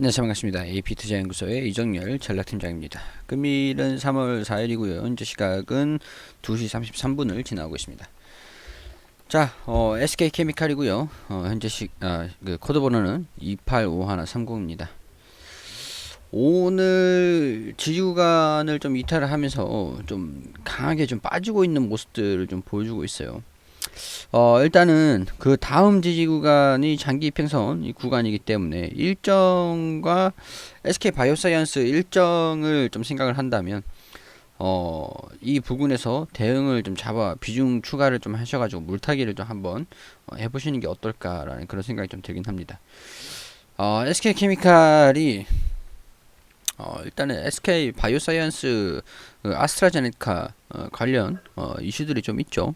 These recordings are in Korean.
안녕하세요. 반갑습니다. AP투자연구소의 이정열 전략팀장입니다. 금일은 3월 4일이고요. 현재 시각은 2시 33분을 지나고 있습니다. 자, SK케미칼이고요. 현재 코드 번호는 285130입니다. 오늘 지지구간을 좀 이탈을 하면서 좀 강하게 좀 빠지고 있는 모습들을 좀 보여주고 있어요. 일단은 그 다음 지지 구간이 장기 이평선 이 구간이기 때문에 일정과 SK 바이오사이언스 일정을 좀 생각을 한다면 이 부분에서 대응을 좀 잡아 비중 추가를 좀 하셔가지고 물타기를 좀 한번 해보시는 게 어떨까라는 그런 생각이 좀 들긴 합니다. SK 케미칼이 일단은 SK 바이오사이언스 아스트라제네카 관련 이슈들이 좀 있죠.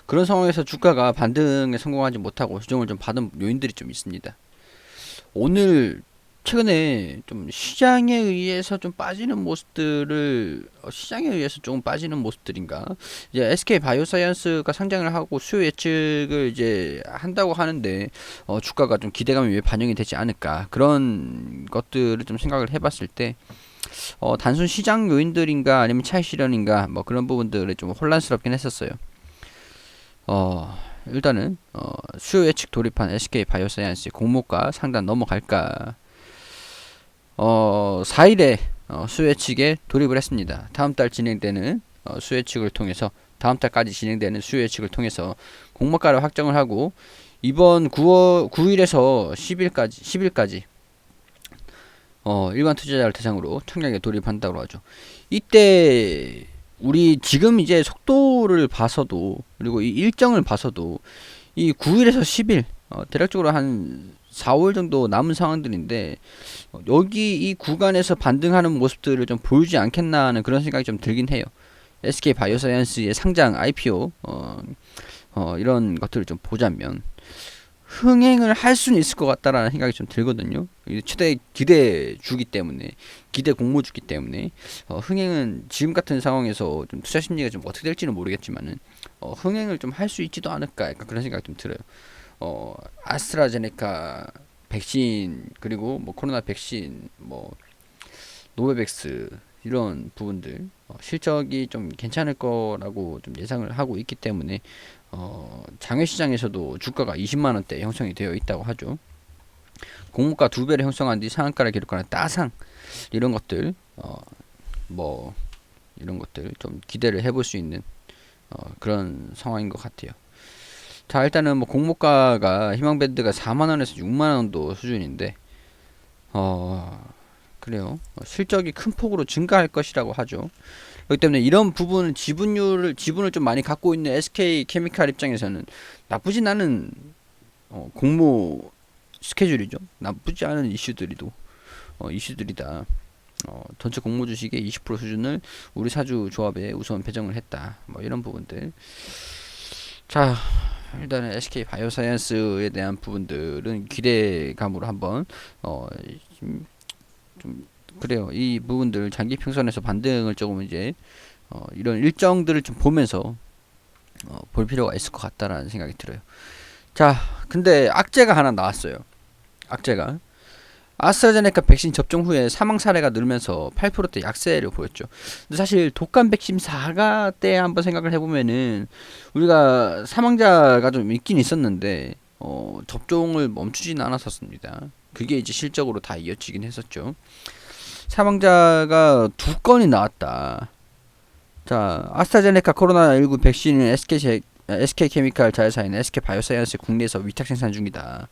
그런 상황에서 주가가 반등에 성공하지 못하고 조정을 좀 받은 요인들이 좀 있습니다. 오늘 최근에 좀 시장에 의해서 좀 빠지는 모습들을 시장에 의해서 조금 빠지는 모습들인가 이제 SK 바이오사이언스가 상장을 하고 수요 예측을 이제 한다고 하는데 주가가 좀 기대감이 왜 반영이 되지 않을까 그런 것들을 좀 생각을 해봤을 때 단순 시장 요인들인가 아니면 차익 실현인가 뭐 그런 부분들을 좀 혼란스럽긴 했었어요. 일단은 수요 예측 돌입한 SK 바이오사이언스 공모가 상단 넘어갈까? 4일에 수요 예측에 돌입을 했습니다. 다음 달 진행되는 수요 예측을 통해서 다음 달까지 진행되는 수요 예측을 통해서 공모가를 확정을 하고 이번 9일에서 10일까지 일반 투자자를 대상으로 청약에 돌입한다고 하죠. 이때 우리 지금 이제 속도를 봐서도 그리고 이 일정을 봐서도 이 9일에서 10일 대략적으로 한 4, 5일 정도 남은 상황들인데 여기 이 구간에서 반등하는 모습들을 좀 보이지 않겠나 하는 그런 생각이 좀 들긴 해요. SK 바이오사이언스의 상장 IPO 이런 것들을 좀 보자면 흥행을 할 수는 있을 것 같다라는 생각이 좀 들거든요. 최대 기대 주기 때문에 기대 공모 주기 때문에 흥행은 지금 같은 상황에서 좀 투자 심리가 좀 어떻게 될지는 모르겠지만은 흥행을 좀 할 수 있지도 않을까 약간 그런 생각이 좀 들어요. 아스트라제네카 백신 그리고 뭐 코로나 백신 뭐 노베백스 이런 부분들 실적이 좀 괜찮을 거라고 좀 예상을 하고 있기 때문에 장외 시장에서도 주가가 20만 원대 형성이 되어 있다고 하죠. 공모가 2배를 형성한 뒤 상한가를 기록하는 따상 이런 것들 뭐 이런 것들 좀 기대를 해볼 수 있는 그런 상황인 것 같아요. 자, 일단은 뭐 공모가가 희망 밴드가 4만 원에서 6만 원 정도 수준인데 그래요. 실적이 큰 폭으로 증가할 것이라고 하죠. 그렇기 때문에 이런 부분 지분을 좀 많이 갖고 있는 SK 케미칼 입장에서는 나쁘진 않은 공모 스케줄이죠. 나쁘지 않은 이슈들이다. 전체 공모 주식의 20% 수준을 우리 사주 조합에 우선 배정을 했다. 뭐 이런 부분들. 자, 일단은 SK 바이오사이언스에 대한 부분들은 기대감으로 한번 좀 그래요. 이 부분들 장기 평선에서 반등을 조금 이제 이런 일정들을 좀 보면서 볼 필요가 있을 것 같다라는 생각이 들어요. 자, 근데 악재가 하나 나왔어요. 악재가 아스트라제네카 백신 접종 후에 사망 사례가 늘면서 8%대 약세를 보였죠. 근데 사실 독감 백신 사가 때 한번 생각을 해보면은 우리가 사망자가 좀 있긴 있었는데 접종을 멈추진 않았었습니다. 그게 이제 실적으로 다 이어지긴 했었죠. 사망자가 2건이 나왔다. 자, 아스트라제네카 코로나19 백신은 SK케미칼 자회사인 SK바이오사이언스 국내에서 위탁 생산 중이다.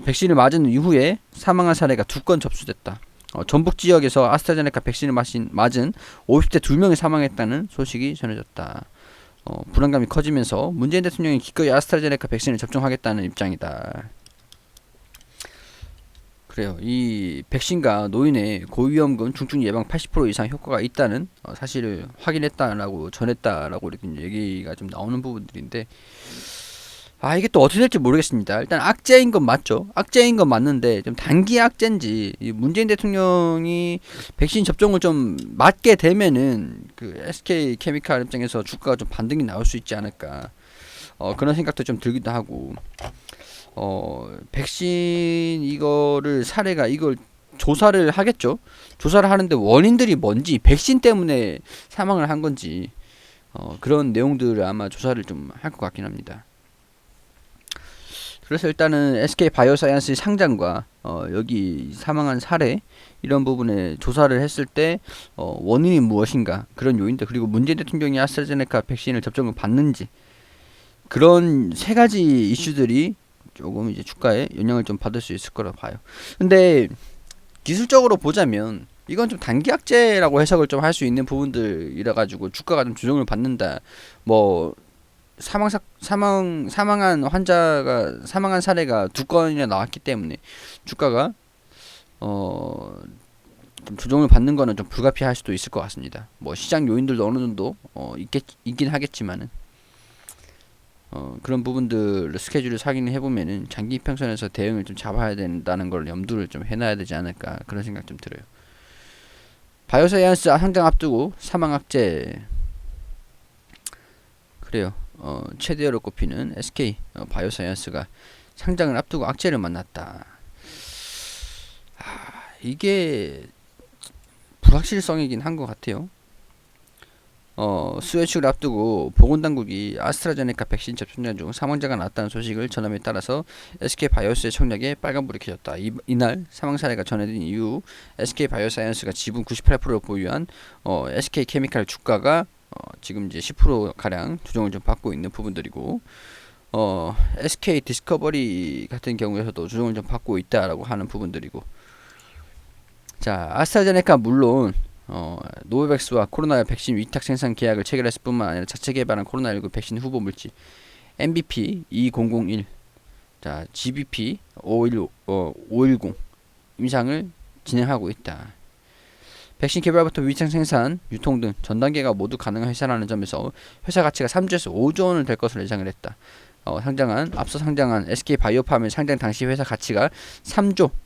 백신을 맞은 이후에 사망한 사례가 2건 접수됐다. 전북 지역에서 아스트라제네카 백신을 맞은 50대 2명이 사망했다는 소식이 전해졌다. 불안감이 커지면서 문재인 대통령이 기꺼이 아스트라제네카 백신을 접종하겠다는 입장이다. 그래요. 이 백신과 노인의 고위험군 중증 예방 80% 이상 효과가 있다는 사실을 확인했다라고 전했다라고 이렇게 얘기가 좀 나오는 부분들인데 이게 또 어떻게 될지 모르겠습니다. 일단 악재인 건 맞죠. 악재인 건 맞는데 좀 단기 악재인지 문재인 대통령이 백신 접종을 좀 맞게 되면은 그 SK 케미칼 입장에서 주가가 좀 반등이 나올 수 있지 않을까. 그런 생각도 좀 들기도 하고 백신 이거를 사례가 이걸 조사를 하겠죠. 조사를 하는데 원인들이 뭔지, 백신 때문에 사망을 한 건지 그런 내용들을 아마 조사를 좀 할 것 같긴 합니다. 그래서 일단은 SK 바이오사이언스의 상장과 여기 사망한 사례 이런 부분에 조사를 했을 때 원인이 무엇인가, 그런 요인들, 그리고 문재인 대통령이 아스트라제네카 백신을 접종을 받는지, 그런 세 가지 이슈들이 조금 이제 주가에 영향을 좀 받을 수 있을 거라 봐요. 근데 기술적으로 보자면 이건 좀 단기 악재라고 해석을 좀 할 수 있는 부분들이라 가지고 주가가 좀 조정을 받는다. 뭐 사망한 사례가 두 건이나 나왔기 때문에 주가가 좀 조정을 받는 거는 좀 불가피할 수도 있을 것 같습니다. 뭐 시장 요인들도 어느 정도 있긴 하겠지만은 그런 부분들 스케줄을 확인을 해보면은 장기 이평선에서 대응을 좀 잡아야 된다는 걸 염두를 좀 해놔야 되지 않을까, 그런 생각 좀 들어요. 바이오사이언스 상장 앞두고 사망학제, 그래요. 최대어로 꼽히는 SK 바이오사이언스가 상장을 앞두고 악재를 만났다. 이게 불확실성이긴 한 것 같아요. 수요 예측을 앞두고 보건당국이 아스트라제네카 백신 접종자 중 사망자가 나왔다는 소식을 전함에 따라서 SK바이오스의 청약에 빨간불이 켜졌다. 이날 사망 사례가 전해진 이후 SK바이오사이언스가 지분 98%를 보유한 SK케미칼 주가가 지금 이제 10% 가량 조정을 좀 받고 있는 부분들이고, SK 디스커버리 같은 경우에서도 조정을 좀 받고 있다라고 하는 부분들이고, 자, 아스트라제네카 물론 노바백스와 코로나 백신 위탁 생산 계약을 체결했을 뿐만 아니라 자체 개발한 코로나19 백신 후보 물질 MVP 2001, 자 GBP 510 임상을 진행하고 있다. 백신 개발부터 위탁 생산, 유통 등 전 단계가 모두 가능한 회사라는 점에서 회사 가치가 3조에서 5조 원을 될 것으로 예상을 했다. 앞서 상장한 SK 바이오팜의 상장 당시 회사 가치가 3조인데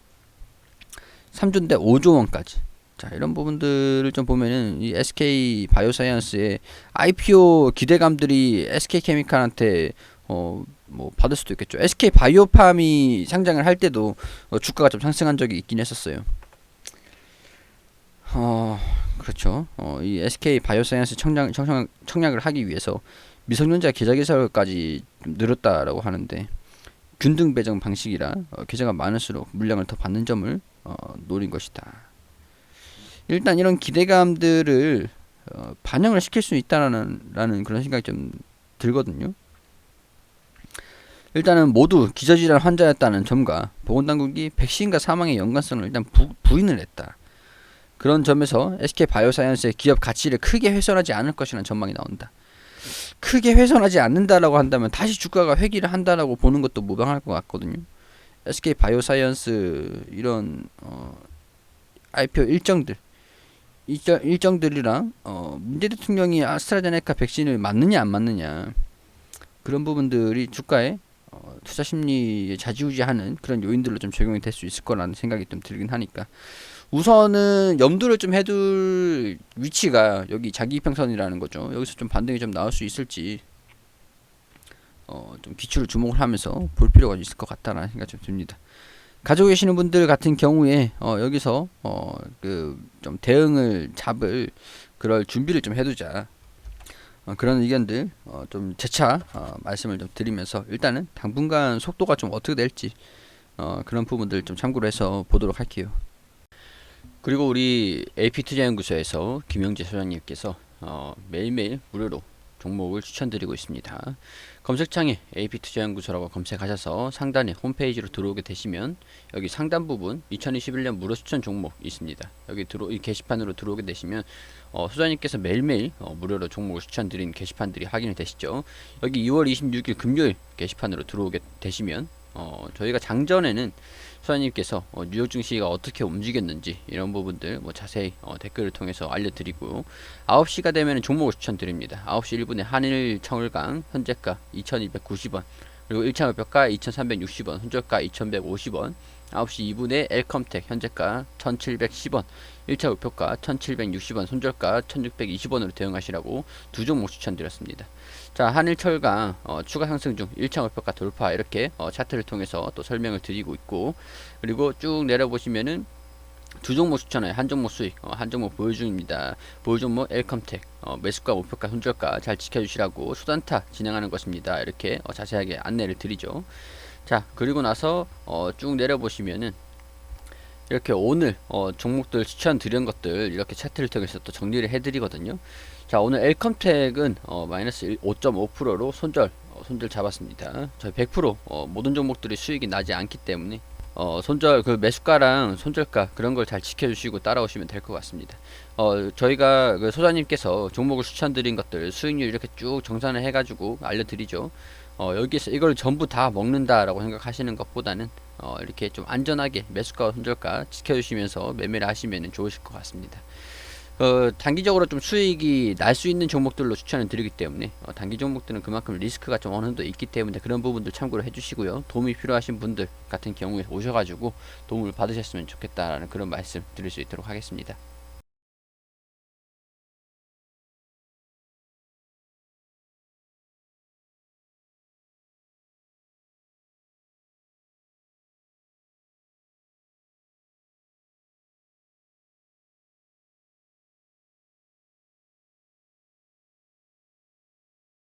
5조 원까지. 자, 이런 부분들을 좀 보면은 이 SK 바이오사이언스의 IPO 기대감들이 SK 케미칼한테 뭐 받을 수도 있겠죠. SK 바이오팜이 상장을 할 때도 주가가 좀 상승한 적이 있긴 했었어요. 그렇죠. 이 SK 바이오사이언스 청약을 하기 위해서 미성년자 계좌 개설까지 좀 늘었다라고 하는데, 균등 배정 방식이라 계좌가 많을수록 물량을 더 받는 점을 노린 것이다. 일단 이런 기대감들을 반영을 시킬 수 있다라는 그런 생각이 좀 들거든요. 일단은 모두 기저질환 환자였다는 점과 보건당국이 백신과 사망의 연관성을 일단 부인을 했다. 그런 점에서 SK 바이오사이언스의 기업 가치를 크게 훼손하지 않을 것이라는 전망이 나온다. 크게 훼손하지 않는다라고 한다면 다시 주가가 회귀를 한다라고 보는 것도 무방할 것 같거든요. SK 바이오사이언스 이런 IPO 일정들이랑 문재인 대통령이 아스트라제네카 백신을 맞느냐 안 맞느냐, 그런 부분들이 주가에 투자 심리에 좌지우지하는 그런 요인들로 좀 적용이 될 수 있을 거라는 생각이 좀 들긴 하니까, 우선은 염두를 좀 해둘 위치가 여기 자기 이평선이라는 거죠. 여기서 좀 반등이 좀 나올 수 있을지 좀 기초를 주목을 하면서 볼 필요가 있을 것 같다라는 생각이 좀 듭니다. 가지고 계시는 분들 같은 경우에 여기서 좀 대응을 잡을 그럴 준비를 좀 해두자, 그런 의견들 좀 재차 말씀을 좀 드리면서, 일단은 당분간 속도가 좀 어떻게 될지 그런 부분들 좀 참고로 해서 보도록 할게요. 그리고 우리 AP투자연구소에서 김영재 소장님께서 매일매일 무료로 종목을 추천드리고 있습니다. 검색창에 AP투자연구소라고 검색하셔서 상단에 홈페이지로 들어오게 되시면 여기 상단 부분 2021년 무료 추천 종목 있습니다. 여기 이 게시판으로 들어오게 되시면 소장님께서 매일매일 무료로 종목을 추천드린 게시판들이 확인이 되시죠. 여기 2월 26일 금요일 게시판으로 들어오게 되시면 저희가 장전에는 소장님께서 뉴욕 증시가 어떻게 움직였는지 이런 부분들 자세히 댓글을 통해서 알려드리고, 9시가 되면 종목을 추천드립니다. 9시 1분에 한일 청을강 현재가 2290원을 그리고 1차 목표가 2360원, 손절가 2150원, 9시 2분에 엘컴텍 현재가 1710원, 1차 목표가 1760원, 손절가 1620원으로 대응하시라고 두 종목 추천드렸습니다. 자, 한일철강 추가 상승 중 1차 목표가 돌파, 이렇게 차트를 통해서 또 설명을 드리고 있고, 그리고 쭉 내려보시면은 두 종목 추천해, 한 종목 수익, 한 종목 보유 중입니다. 보유 종목 엘컴텍, 매수가, 목표가, 손절가 잘 지켜주시라고 수단타 진행하는 것입니다. 이렇게 자세하게 안내를 드리죠. 자, 그리고 나서 쭉 내려보시면은 이렇게 오늘 종목들 추천드린 것들 이렇게 차트를 통해서 또 정리를 해드리거든요. 자, 오늘 엘컴텍은 마이너스 5.5%로 손절 잡았습니다. 저희 100% 모든 종목들이 수익이 나지 않기 때문에 손절 그 매수가랑 손절가 그런 걸 잘 지켜주시고 따라오시면 될 것 같습니다. 저희가 그 소장님께서 종목을 추천드린 것들 수익률 이렇게 쭉 정산을 해가지고 알려드리죠. 여기서 이걸 전부 다 먹는다라고 생각하시는 것보다는 이렇게 좀 안전하게 매수가와 손절가 지켜주시면서 매매를 하시면 좋으실 것 같습니다. 단기적으로 좀 수익이 날 수 있는 종목들로 추천을 드리기 때문에 단기 종목들은 그만큼 리스크가 좀 어느 정도 있기 때문에 그런 부분들 참고를 해주시고요. 도움이 필요하신 분들 같은 경우에 오셔가지고 도움을 받으셨으면 좋겠다라는 그런 말씀 드릴 수 있도록 하겠습니다.